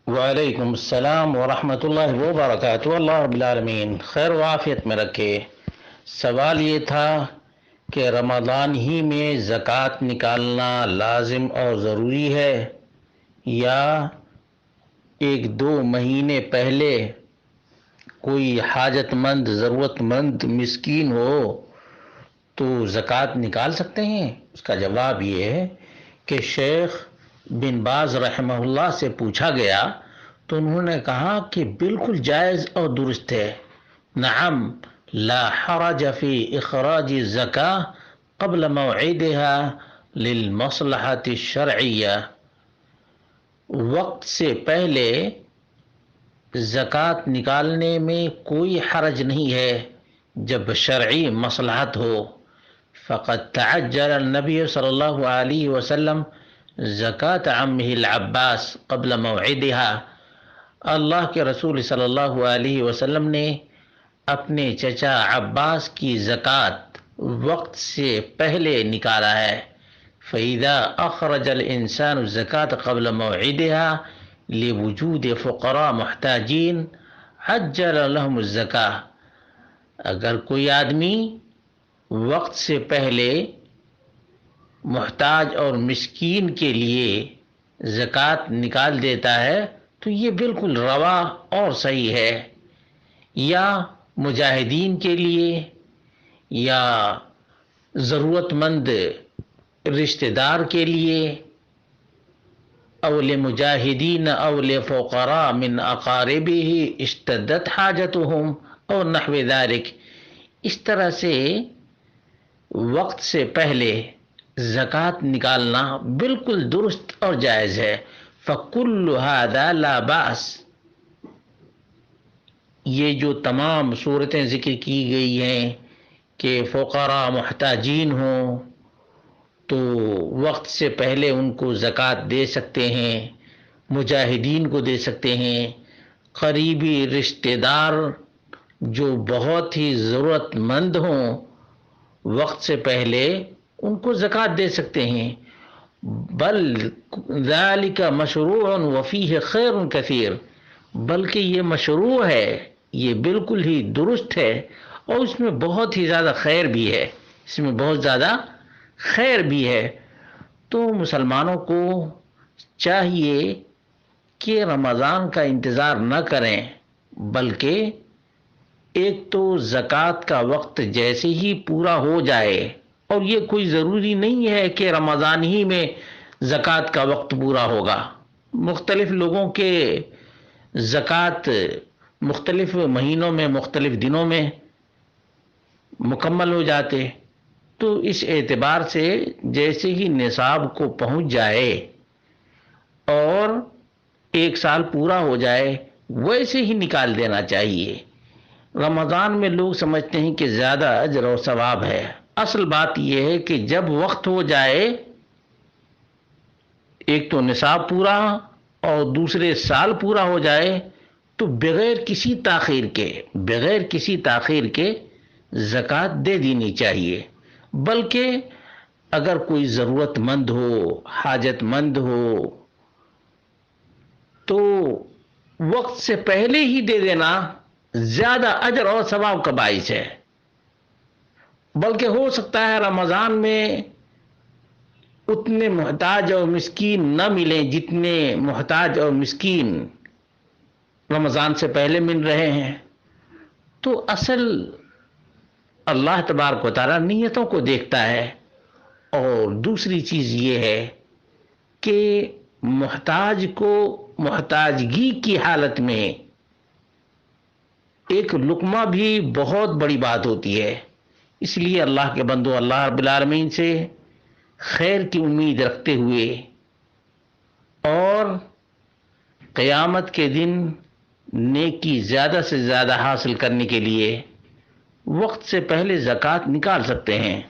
وعلیکم السلام ورحمۃ اللہ وبرکاتہ۔ اللہ رب العالمین خیر و عافیت میں رکھے۔ سوال یہ تھا کہ رمضان ہی میں زکوٰۃ نکالنا لازم اور ضروری ہے، یا ایک دو مہینے پہلے کوئی حاجت مند ضرورت مند مسکین ہو تو زکوٰۃ نکال سکتے ہیں؟ اس کا جواب یہ ہے کہ شیخ بن باز رحمہ اللہ سے پوچھا گیا تو انہوں نے کہا کہ بالکل جائز اور درست ہے۔ نعم لا حرج فی اخراج الزکاة قبل موعدها للمصلحة الشرعیہ، وقت سے پہلے زکوٰۃ نکالنے میں کوئی حرج نہیں ہے جب شرعی مصلحت ہو۔ فقد تعجل النبی صلی اللہ علیہ وسلم زکوٰۃ عمہ العباس قبل موعدها، اللہ کے رسول صلی اللہ علیہ وسلم نے اپنے چچا عباس کی زکوٰۃ وقت سے پہلے نکالا ہے۔ فَإِذَا أَخْرَجَ الْإِنسَانُ الزَّكَاةَ قَبْلَ مَوْعِدِهَا لِوُجُودِ فُقَرَاء مُحْتَاجِينَ عَجَّلَ لَهُمُ الزَّكَاةَ، اگر کوئی آدمی وقت سے پہلے محتاج اور مسکین کے لیے زکوٰۃ نکال دیتا ہے تو یہ بالکل روا اور صحیح ہے، یا مجاہدین کے لیے یا ضرورت مند رشتہ دار کے لیے، او لمجاہدین او لفقراء من اقاربہ اشتدت حاجتهم او نحو ذلک، اس طرح سے وقت سے پہلے زکوٰۃ نکالنا بالکل درست اور جائز ہے۔ فَكُلُّ هَذَا لَا بَأْسَ، یہ جو تمام صورتیں ذکر کی گئی ہیں کہ فقراء محتاجین ہوں تو وقت سے پہلے ان کو زکوٰۃ دے سکتے ہیں، مجاہدین کو دے سکتے ہیں، قریبی رشتہ دار جو بہت ہی ضرورت مند ہوں وقت سے پہلے ان کو زکوٰۃ دے سکتے ہیں، بل ذالک مشروع وفیہ خیر کثیر، بلکہ یہ مشروع ہے، یہ بالکل ہی درست ہے اور اس میں بہت ہی زیادہ خیر بھی ہے، اس میں بہت زیادہ خیر بھی ہے۔ تو مسلمانوں کو چاہیے کہ رمضان کا انتظار نہ کریں، بلکہ ایک تو زکوٰۃ کا وقت جیسے ہی پورا ہو جائے، اور یہ کوئی ضروری نہیں ہے کہ رمضان ہی میں زکوٰۃ کا وقت پورا ہوگا، مختلف لوگوں کے زکوٰۃ مختلف مہینوں میں مختلف دنوں میں مکمل ہو جاتے، تو اس اعتبار سے جیسے ہی نصاب کو پہنچ جائے اور ایک سال پورا ہو جائے ویسے ہی نکال دینا چاہیے۔ رمضان میں لوگ سمجھتے ہیں کہ زیادہ اجر و ثواب ہے، اصل بات یہ ہے کہ جب وقت ہو جائے، ایک تو نصاب پورا اور دوسرے سال پورا ہو جائے، تو بغیر کسی تاخیر کے زکوٰۃ دے دینی چاہیے، بلکہ اگر کوئی ضرورت مند ہو، حاجت مند ہو، تو وقت سے پہلے ہی دے دینا زیادہ اجر اور ثواب کا باعث ہے۔ بلکہ ہو سکتا ہے رمضان میں اتنے محتاج اور مسکین نہ ملیں جتنے محتاج اور مسکین رمضان سے پہلے مل رہے ہیں، تو اصل اللہ تبارک و تعالیٰ نیتوں کو دیکھتا ہے۔ اور دوسری چیز یہ ہے کہ محتاج کو محتاجگی کی حالت میں ایک لقمہ بھی بہت بڑی بات ہوتی ہے، اس لیے اللہ کے بندو اللہ رب العالمین سے خیر کی امید رکھتے ہوئے اور قیامت کے دن نیکی زیادہ سے زیادہ حاصل کرنے کے لیے وقت سے پہلے زکوٰۃ نکال سکتے ہیں۔